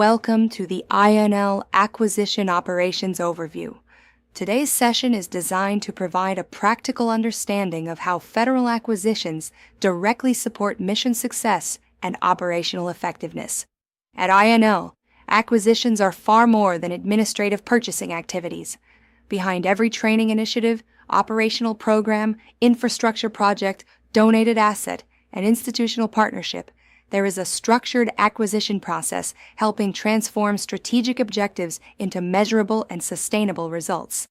Welcome to the INL Acquisition Operations Overview. Today's session is designed to provide a practical understanding of how federal acquisitions directly support mission success and operational effectiveness. At INL, acquisitions are far more than administrative purchasing activities. Behind every training initiative, operational program, infrastructure project, donated asset, and institutional partnership, there is a structured acquisition process helping transform strategic objectives into measurable and sustainable results.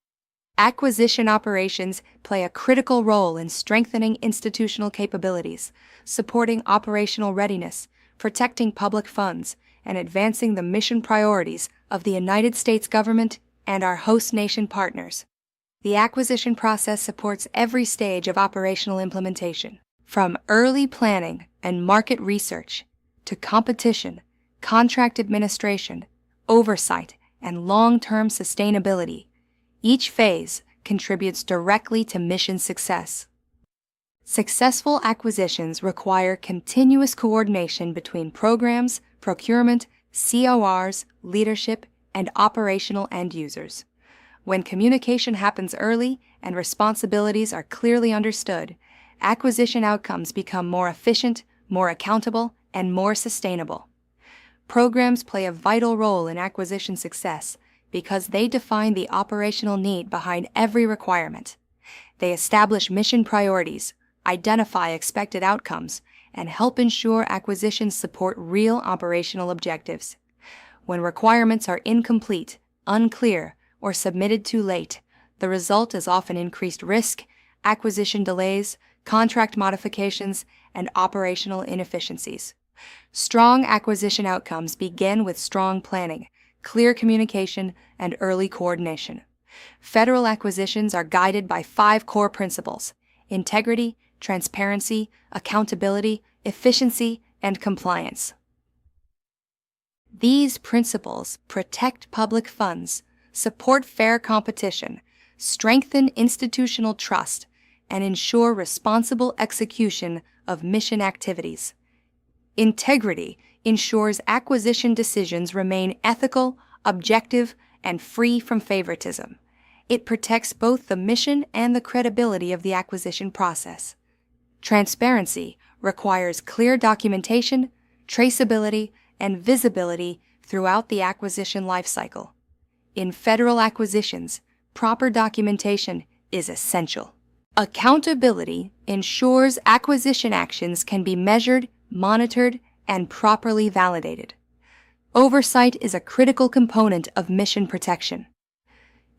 Acquisition operations play a critical role in strengthening institutional capabilities, supporting operational readiness, protecting public funds, and advancing the mission priorities of the United States government and our host nation partners. The acquisition process supports every stage of operational implementation, from early planning and market research to competition, contract administration, oversight, and long-term sustainability. Each phase contributes directly to mission success. Successful acquisitions require continuous coordination between programs, procurement, CORs, leadership, and operational end users. When communication happens early and responsibilities are clearly understood, acquisition outcomes become more efficient, more accountable, and more sustainable. Programs play a vital role in acquisition success because they define the operational need behind every requirement. They establish mission priorities, identify expected outcomes, and help ensure acquisitions support real operational objectives. When requirements are incomplete, unclear, or submitted too late, the result is often increased risk, acquisition delays, contract modifications, and operational inefficiencies. Strong acquisition outcomes begin with strong planning, clear communication, and early coordination. Federal acquisitions are guided by 5 core principles: integrity, transparency, accountability, efficiency, and compliance. These principles protect public funds, support fair competition, strengthen institutional trust, and ensure responsible execution of mission activities. Integrity ensures acquisition decisions remain ethical, objective, and free from favoritism. It protects both the mission and the credibility of the acquisition process. Transparency requires clear documentation, traceability, and visibility throughout the acquisition lifecycle. In federal acquisitions, proper documentation is essential. Accountability ensures acquisition actions can be measured, monitored, and properly validated. Oversight is a critical component of mission protection.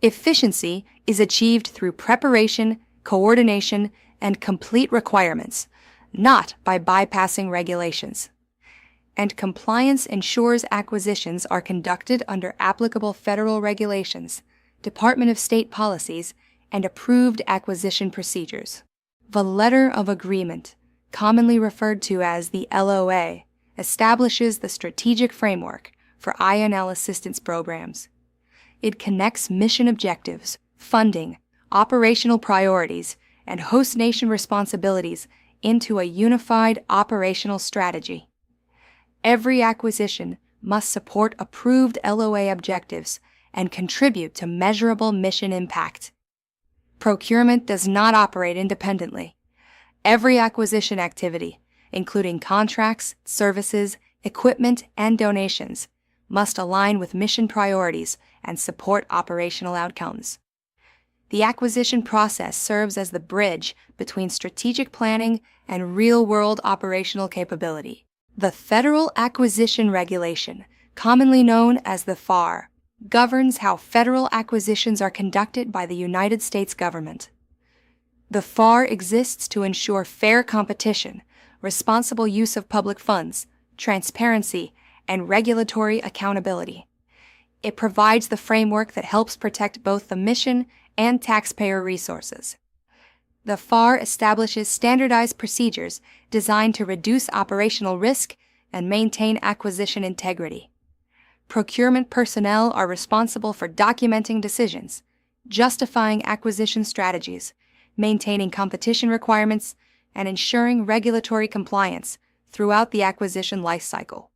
Efficiency is achieved through preparation, coordination, and complete requirements, not by bypassing regulations. And compliance ensures acquisitions are conducted under applicable federal regulations, Department of State policies, and approved acquisition procedures. The Letter of Agreement, commonly referred to as the LOA, establishes the strategic framework for INL assistance programs. It connects mission objectives, funding, operational priorities, and host nation responsibilities into a unified operational strategy. Every acquisition must support approved LOA objectives and contribute to measurable mission impact. Procurement does not operate independently. Every acquisition activity, including contracts, services, equipment, and donations, must align with mission priorities and support operational outcomes. The acquisition process serves as the bridge between strategic planning and real-world operational capability. The Federal Acquisition Regulation, commonly known as the FAR, governs how federal acquisitions are conducted by the United States government. The FAR exists to ensure fair competition, responsible use of public funds, transparency, and regulatory accountability. It provides the framework that helps protect both the mission and taxpayer resources. The FAR establishes standardized procedures designed to reduce operational risk and maintain acquisition integrity. Procurement personnel are responsible for documenting decisions, justifying acquisition strategies, maintaining competition requirements, and ensuring regulatory compliance throughout the acquisition lifecycle.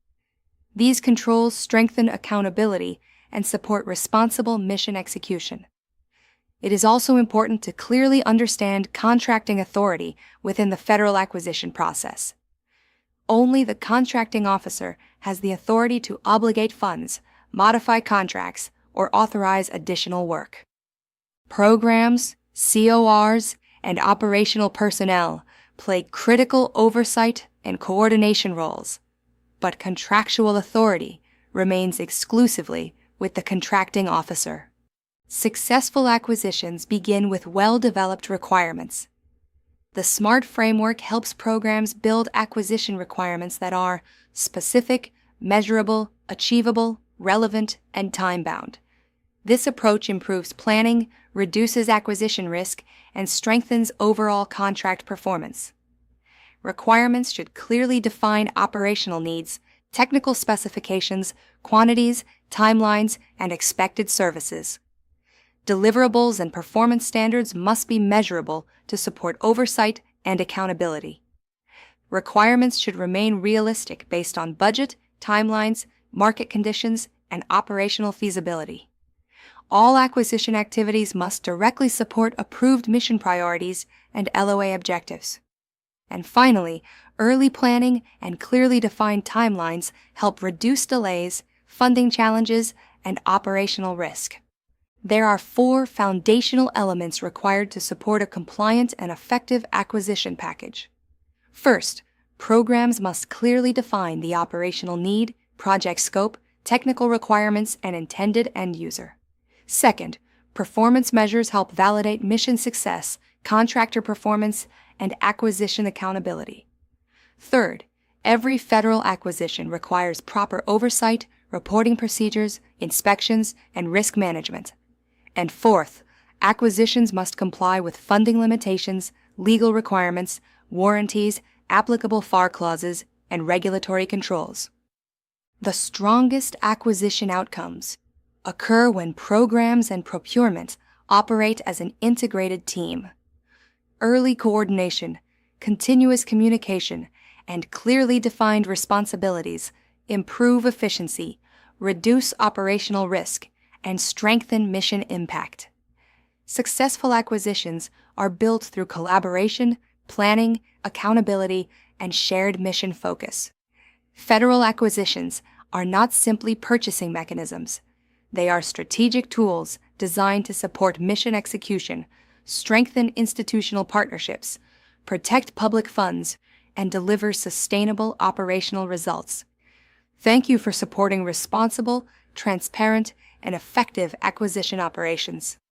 These controls strengthen accountability and support responsible mission execution. It is also important to clearly understand contracting authority within the federal acquisition process. Only the contracting officer has the authority to obligate funds, modify contracts, or authorize additional work. Programs, CORs, and operational personnel play critical oversight and coordination roles, but contractual authority remains exclusively with the contracting officer. Successful acquisitions begin with well-developed requirements. The SMART framework helps programs build acquisition requirements that are specific, measurable, achievable, relevant, and time-bound. This approach improves planning, reduces acquisition risk, and strengthens overall contract performance. Requirements should clearly define operational needs, technical specifications, quantities, timelines, and expected services. Deliverables and performance standards must be measurable to support oversight and accountability. Requirements should remain realistic based on budget, timelines, market conditions, and operational feasibility. All acquisition activities must directly support approved mission priorities and LOA objectives. And finally, early planning and clearly defined timelines help reduce delays, funding challenges, and operational risk. There are 4 foundational elements required to support a compliant and effective acquisition package. First, programs must clearly define the operational need, project scope, technical requirements, and intended end user. Second, performance measures help validate mission success, contractor performance, and acquisition accountability. Third, every federal acquisition requires proper oversight, reporting procedures, inspections, and risk management. And fourth, acquisitions must comply with funding limitations, legal requirements, warranties, applicable FAR clauses, and regulatory controls. The strongest acquisition outcomes occur when programs and procurement operate as an integrated team. Early coordination, continuous communication, and clearly defined responsibilities improve efficiency, reduce operational risk, and strengthen mission impact. Successful acquisitions are built through collaboration, planning, accountability, and shared mission focus. Federal acquisitions are not simply purchasing mechanisms. They are strategic tools designed to support mission execution, strengthen institutional partnerships, protect public funds, and deliver sustainable operational results. Thank you for supporting responsible, transparent, and effective acquisition operations.